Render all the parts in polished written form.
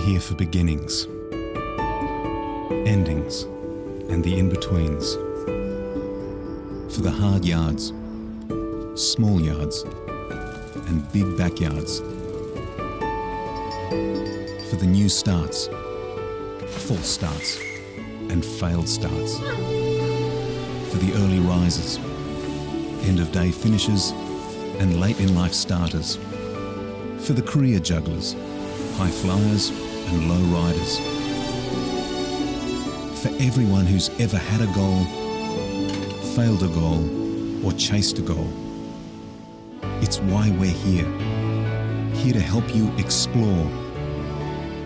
here for beginnings, endings, and the in-betweens. For the hard yards, small yards, and big backyards. For the new starts, false starts, and failed starts. For the early risers, end-of-day finishers, and late-in-life starters. For the career jugglers, high flyers, and low riders. For everyone who's ever had a goal, failed a goal, or chased a goal. It's why we're here. Here to help you explore,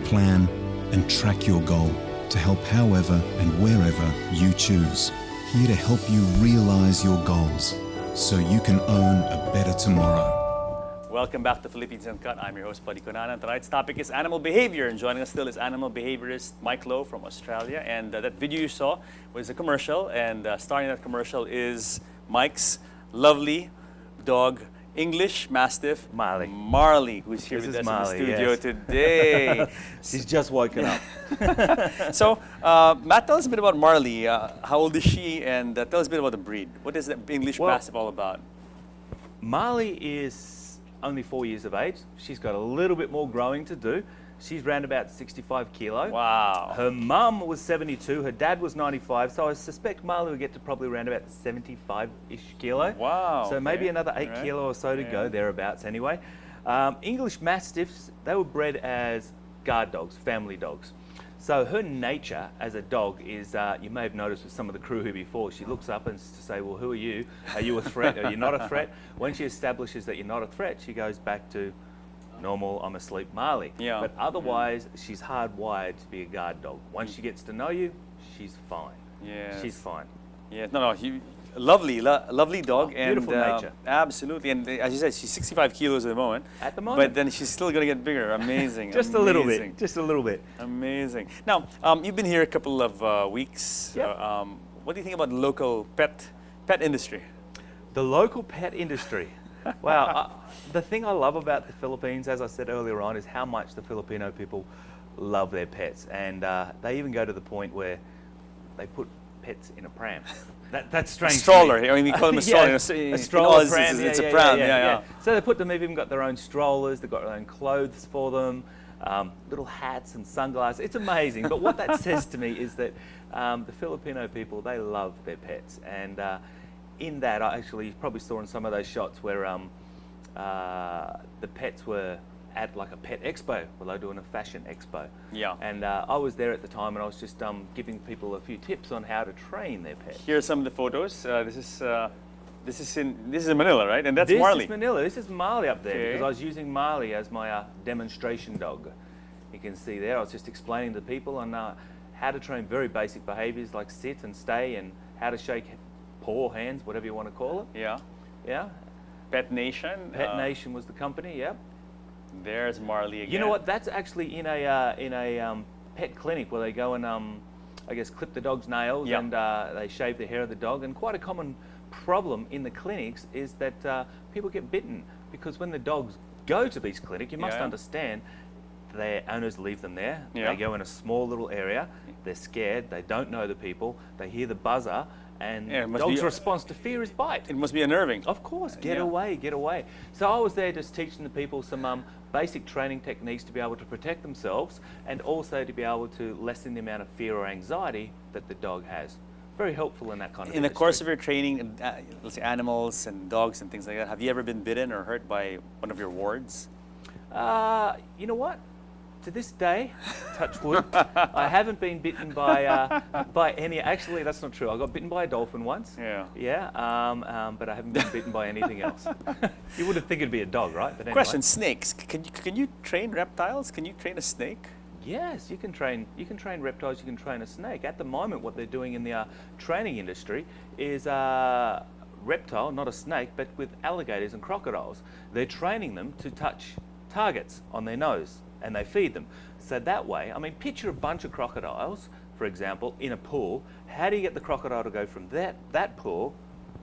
plan, and track your goal to help however and wherever you choose. Here to help you realize your goals so you can own a better tomorrow. Welcome back to Philippines Uncut. I'm your host, Buddy Conan. Tonight's topic is animal behavior, and joining us still is animal behaviorist Mike Lowe from Australia. And that video you saw was a commercial, and starring in that commercial is Mike's lovely dog, English Mastiff Marley, who's here with us in the studio today. She's just woken up. So, Matt, tell us a bit about Marley. How old is she? And tell us a bit about the breed. What is the English Mastiff all about? Marley is only 4 years of age. She's got a little bit more growing to do. She's around about 65 kilo. Wow. Her mum was 72, her dad was 95, so I suspect Marley will get to probably around about 75-ish kilo. Wow. So maybe another 8 kilo or so to go, thereabouts anyway. English Mastiffs, they were bred as guard dogs, family dogs. So her nature as a dog is, you may have noticed with some of the crew here before, she looks up and to say, well, who are you? Are you a threat? Are you not a threat? When she establishes that you're not a threat, she goes back to normal, I'm asleep Marley. Yeah. But otherwise, she's hardwired to be a guard dog. Once she gets to know you, she's fine. Yeah. She's fine. Yeah, no, lovely dog. Beautiful nature. Absolutely, and as you said, she's 65 kilos at the moment. At the moment. But then she's still going to get bigger. Amazing. Just amazing. a little bit. Just a little bit. Amazing. Now, you've been here a couple of weeks. Yep. What do you think about the local pet industry? The local pet industry. Wow. The thing I love about the Philippines, as I said earlier on, is how much the Filipino people love their pets. And they even go to the point where they put pets in a pram. That's strange. A stroller. I mean, we call them a stroller. A stroller, pram. It's a pram. Yeah. So they put them. They've even got their own strollers. They've got their own clothes for them, little hats and sunglasses. It's amazing. But what that says to me is that the Filipino people, they love their pets. And in that, I actually, you probably saw in some of those shots where the pets were at like a pet expo, where they were doing a fashion expo. Yeah. And I was there at the time, and I was just giving people a few tips on how to train their pets. Here are some of the photos. This is in Manila, right? And that's Marley. This is Manila. This is Marley up there, because I was using Marley as my demonstration dog. You can see there, I was just explaining to people on how to train very basic behaviors like sit and stay, and how to shake paw, hands, whatever you want to call it. Yeah. Yeah. Pet Nation. Pet Nation was the company. Yeah. There's Marley again. You know what? That's actually in a pet clinic where they go and I guess clip the dog's nails and they shave the hair of the dog. And quite a common problem in the clinics is that people get bitten, because when the dogs go to these clinics, you must understand, their owners leave them there. They go in a small little area. They're scared. They don't know the people. They hear the buzzer. And dog's response to fear is bite. It must be unnerving. Of course, get away, get away. So I was there just teaching the people some basic training techniques to be able to protect themselves, and also to be able to lessen the amount of fear or anxiety that the dog has. Very helpful in that kind of In the course of your training, let's say animals and dogs and things like that, have you ever been bitten or hurt by one of your wards? You know what? To this day, touch wood, I haven't been bitten by any. Actually, that's not true. I got bitten by a dolphin once. Yeah. But I haven't been bitten by anything else. You wouldn't think it'd be a dog, right? But anyway. Question: snakes. Can you train reptiles? Can you train a snake? Yes, you can train reptiles. You can train a snake. At the moment, what they're doing in the training industry is reptile, not a snake, but with alligators and crocodiles. They're training them to touch targets on their nose, and they feed them. So that way, I mean, picture a bunch of crocodiles, for example, in a pool. How do you get the crocodile to go from that pool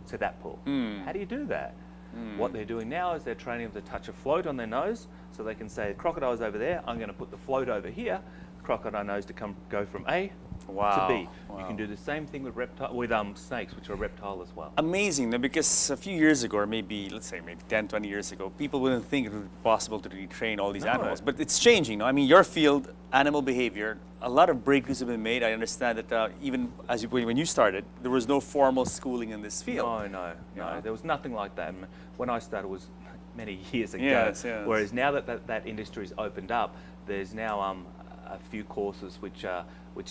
to that pool? How do you do that? What they're doing now is they're training them to touch a float on their nose, so they can say, the crocodile's over there, I'm going to put the float over here, the crocodile knows to go from A to B. You can do the same thing with snakes, which are a reptile as well. Amazing, no? Because a few years ago, or maybe, let's say, maybe 10, 20 years ago, people wouldn't think it would be possible to retrain all these animals. But it's changing, no? I mean, your field, animal behavior, a lot of breakthroughs have been made. I understand that even when you started, there was no formal schooling in this field. No. There was nothing like that. And when I started, it was many years ago. Yes. Whereas now that industry's opened up, there's now a few courses which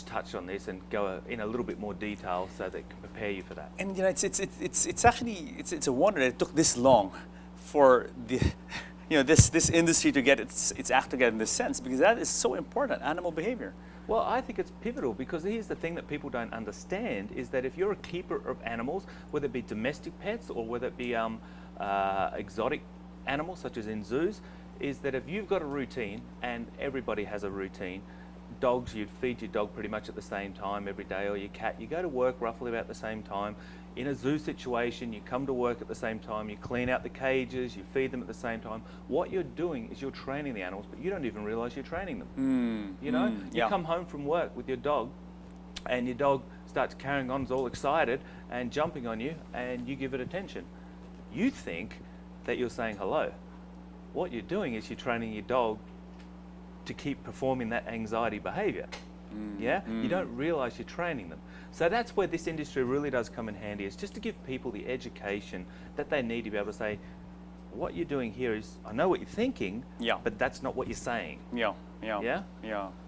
touch on this and go in a little bit more detail so they can prepare you for that. And you know, it's actually a wonder that it took this long for the this industry to get its act together in this sense, because that is so important, animal behavior. Well, I think it's pivotal, because here's the thing that people don't understand is that if you're a keeper of animals, whether it be domestic pets or whether it be exotic animals such as in zoos, is that if you've got a routine, and everybody has a routine, dogs, you'd feed your dog pretty much at the same time every day, or your cat, you go to work roughly about the same time. In a zoo situation, you come to work at the same time, you clean out the cages, you feed them at the same time. What you're doing is you're training the animals, but you don't even realize you're training them. You come home from work with your dog, and your dog starts carrying on, is all excited and jumping on you, and you give it attention. You think that you're saying hello. What you're doing is you're training your dog to keep performing that anxiety behavior. You don't realize you're training them. So that's where this industry really does come in handy, is just to give people the education that they need to be able to say, what you're doing here is, I know what you're thinking, but that's not what you're saying.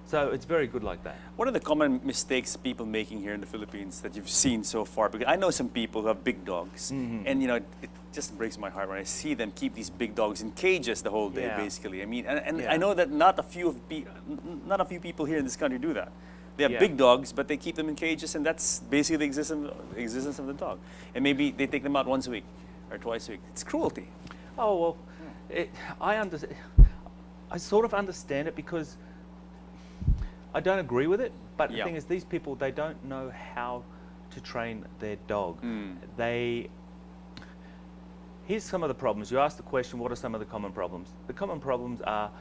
So it's very good like that. What are the common mistakes people making here in the Philippines that you've seen so far? Because I know some people who have big dogs, and you know, it just breaks my heart when I see them keep these big dogs in cages the whole day, basically. I mean, and I know that not a few people here in this country do that. They have big dogs, but they keep them in cages, and that's basically the existence of the dog. And maybe they take them out once a week or twice a week. It's cruelty. Oh, well, I sort of understand it, because I don't agree with it, but the thing is, these people, they don't know how to train their dog. Here's some of the problems. You asked the question, what are some of the common problems? The common problems are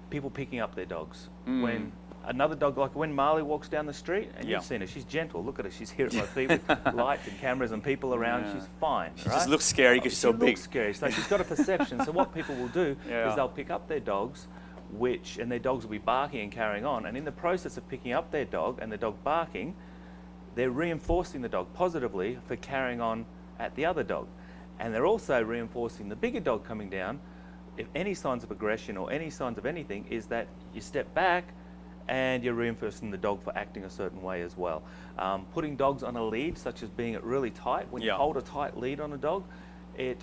people picking up their dogs. When another dog, like when Marley walks down the street, and you've seen her, she's gentle. Look at her, she's here at my feet with lights and cameras and people around. She's fine. She just looks scary because she's so big. Looks scary, so she's got a perception. So what people will do is they'll pick up their dogs, and their dogs will be barking and carrying on. And in the process of picking up their dog and the dog barking, they're reinforcing the dog positively for carrying on at the other dog. And they're also reinforcing the bigger dog coming down. If any signs of aggression or any signs of anything, is that you step back and you're reinforcing the dog for acting a certain way as well. Putting dogs on a lead, such as being it really tight, when you hold a tight lead on a dog, it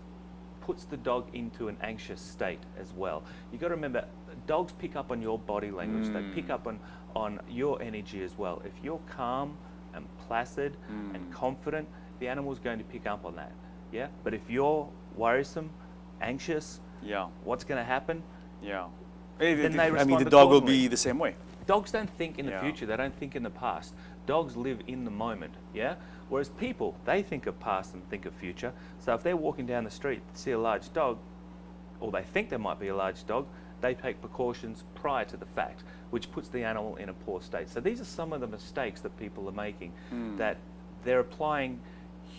puts the dog into an anxious state as well. You've got to remember, dogs pick up on your body language. They pick up on your energy as well. If you're calm and placid and confident, the animal's going to pick up on that. But if you're worrisome, anxious, what's going to happen? Then they respond. I mean, the dog will be the same way. Dogs don't think in the future, they don't think in the past. Dogs live in the moment, Whereas people, they think of past and think of future. So if they're walking down the street, see a large dog, or they think there might be a large dog, they take precautions prior to the fact, which puts the animal in a poor state. So these are some of the mistakes that people are making, that they're applying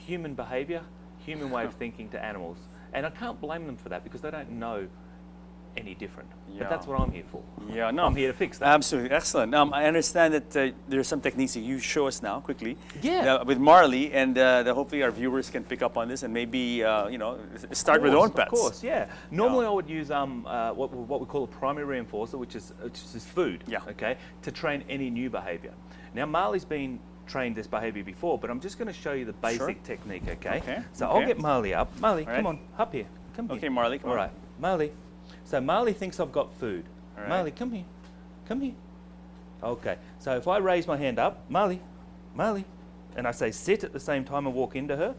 human behavior, human way of thinking to animals. And I can't blame them for that, because they don't know any different. But that's what I'm here for. I'm here to fix that. Absolutely, excellent. I understand that there are some techniques that you show us now quickly. With Marley, and hopefully our viewers can pick up on this and maybe start with their own pets. Of course, Normally I would use what we call a primary reinforcer, which is food. Okay, to train any new behaviour. Now Marley's been trained this behaviour before, but I'm just going to show you the basic technique. Okay. So I'll get Marley up. Marley, come on, up here. Come here. Okay, Marley, come on. All right, Marley. So Marley thinks I've got food. Marley, come here. Come here. Okay. So if I raise my hand up, Marley, and I say sit at the same time and walk into her,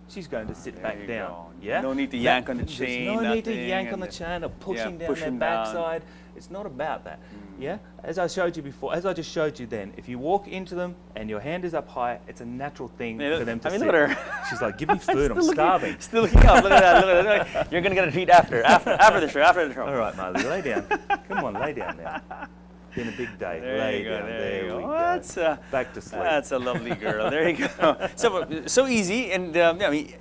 she's going to sit There back you down. go. Yeah. No need to yank on the There's chain, no need to nothing, yank on and the then- chain or pushing down push their them down. backside. It's not about that. Yeah. As I showed you before, as I just showed you then, if you walk into them and your hand is up high, it's a natural thing Yeah, for them to I mean, sit. look at her. She's like, give me food, I'm Still looking- starving. Still looking up. Look at that. Look at that. You're gonna get a treat after the show. After the show. All right, Marley, lay down. Come on, lay down now. Been a big day. There lay you go. down. There you we go. go. That's Back to sleep. That's a lovely girl. There you go. So easy, and yeah, I mean,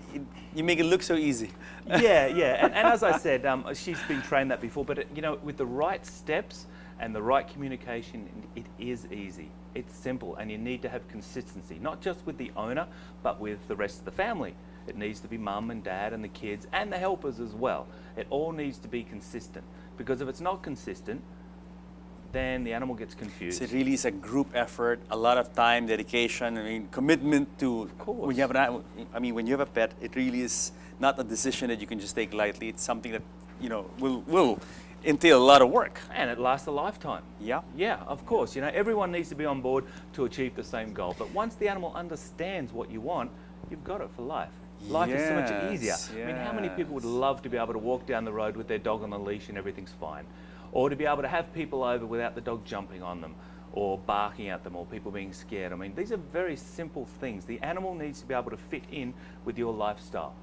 you make it look so easy. Yeah, yeah. And as I said, she's been trained that before, but you know, with the right steps and the right communication, it is easy. It's simple, and you need to have consistency, not just with the owner, but with the rest of the family. It needs to be mum and dad and the kids and the helpers as well. It all needs to be consistent, because if it's not consistent, then the animal gets confused. So it really is a group effort, a lot of time, dedication. I mean, commitment to. course. When you have when you have a pet, it really is not a decision that you can just take lightly. It's something that will entail a lot of work. And it lasts a lifetime. Yeah. Yeah, of course. You know, everyone needs to be on board to achieve the same goal. But once the animal understands what you want, you've got it for life. Life is so much easier. Yes, I mean, how many people would yes. love to be able to walk down the road with their dog on the leash and everything's fine? Or to be able to have people over without the dog jumping on them or barking at them or people being scared. I mean, these are very simple things. The animal needs to be able to fit in with your lifestyle.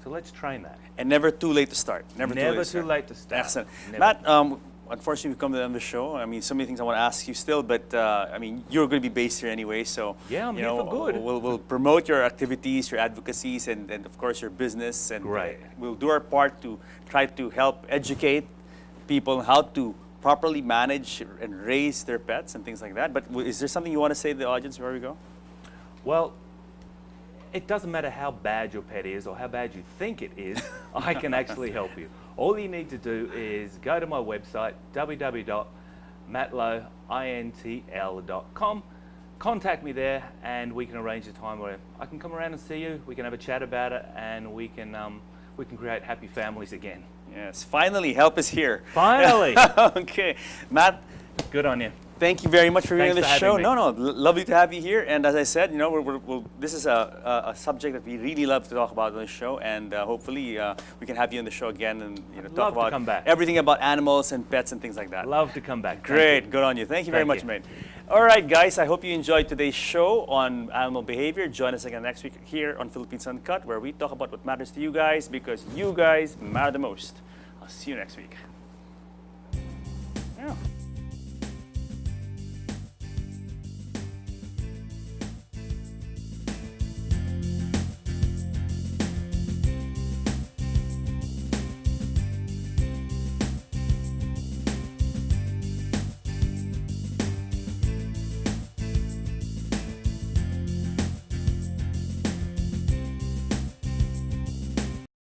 So let's train that. And never too late to start. Never Too late to start. Excellent. Never. Matt, unfortunately, we've come to the end of the show. I mean, so many things I want to ask you still, but I mean, you're going to be based here anyway, so Yeah, I'm here for good. We'll promote your activities, your advocacies, and of course your business. And Great. We'll do our part to try to help educate people on how to properly manage and raise their pets and things like that. But is there something you want to say to the audience before we go? Well, it doesn't matter how bad your pet is or how bad you think it is, I can actually help you. All you need to do is go to my website, www.matlowintl.com, contact me there, and we can arrange a time where I can come around and see you, we can have a chat about it, and we can create happy families again. Yes, finally, help is here. Finally! Okay, Matt, Good on you. thank you very much for being on Thanks the for show. having me. No, lovely to have you here. And as I said, this is a subject that we really love to talk about on the show, and hopefully we can have you on the show again and I'd talk love to about come back. everything about animals and pets and things like that. Love to come back. Thank Great, you. good on you. Thank you very Thank much, you. mate. All right, guys, I hope you enjoyed today's show on animal behavior. Join us again next week here on Philippines Uncut, where we talk about what matters to you guys, because you guys matter the most. I'll see you next week.